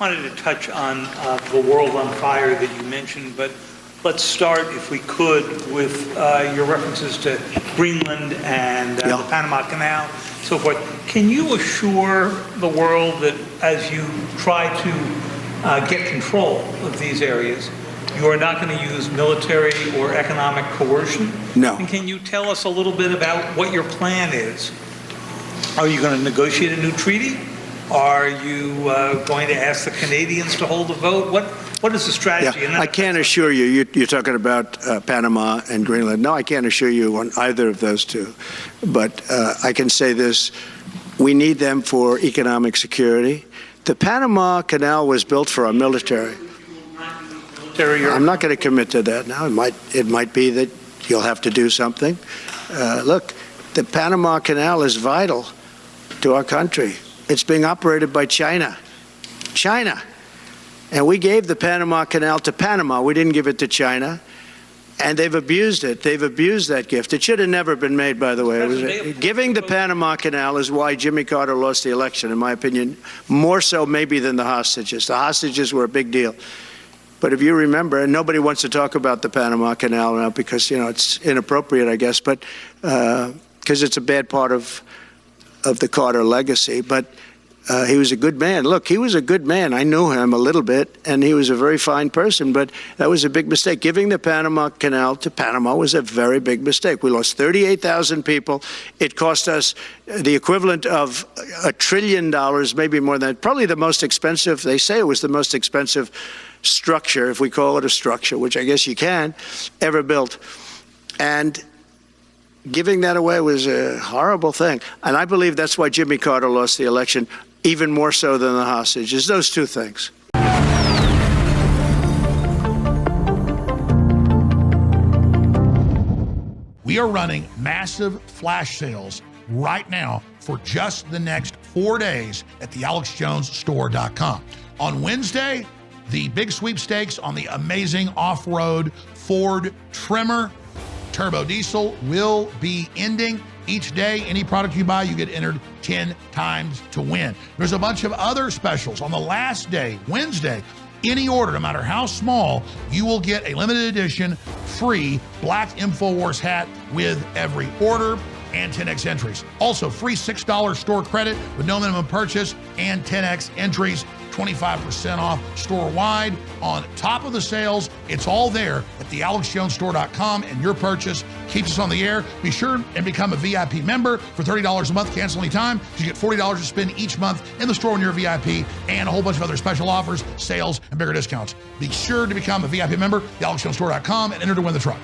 wanted to touch on the world on fire that you mentioned, but let's start, if we could, with your references to Greenland and the Panama Canal, so forth. Can you assure the world that as you try to get control of these areas, you are not going to use military or economic coercion? No. And can you tell us a little bit about what your plan is? Are you going to negotiate a new treaty? Are you going to ask the Canadians to hold a vote? What is the strategy? Yeah, I can't assure you. You're talking about Panama and Greenland. No, I can't assure you on either of those two. But I can say this. We need them for economic security. The Panama Canal was built for our military. I'm not going to commit to that now. It might be that you'll have to do something. Look, the Panama Canal is vital to our country. It's being operated by China. And we gave the Panama Canal to Panama. We didn't give it to China. And they've abused it. They've abused that gift. It should have never been made, by the way. Giving the Panama Canal is why Jimmy Carter lost the election, in my opinion, more so maybe than the hostages. The hostages were a big deal. But if you remember, and nobody wants to talk about the Panama Canal now because, it's inappropriate, I guess, but because it's a bad part of the Carter legacy. But he was a good man. Look, he was a good man. I knew him a little bit, and he was a very fine person, but that was a big mistake. Giving the Panama Canal to Panama was a very big mistake. We lost 38,000 people. It cost us the equivalent of $1 trillion, maybe more than that. Probably the most expensive, they say it was the most expensive structure, if we call it a structure, which I guess you can, ever built. And giving that away was a horrible thing. And I believe that's why Jimmy Carter lost the election, even more so than the hostages. Those two things. We are running massive flash sales right now for just the next 4 days at thealexjonesstore.com. On Wednesday, the big sweepstakes on the amazing off-road Ford Tremor Turbo Diesel will be ending. Each day, any product you buy, you get entered 10 times to win. There's a bunch of other specials. On the last day, Wednesday, any order, no matter how small, you will get a limited edition free black InfoWars hat with every order and 10x entries. Also, free $6 store credit with no minimum purchase and 10x entries, 25% off store-wide. On top of the sales, it's all there at thealexjonesstore.com, and your purchase keeps us on the air. Be sure and become a VIP member for $30 a month, cancel anytime. You get $40 to spend each month in the store when you're a VIP, and a whole bunch of other special offers, sales, and bigger discounts. Be sure to become a VIP member, thealexjonesstore.com, and enter to win the truck.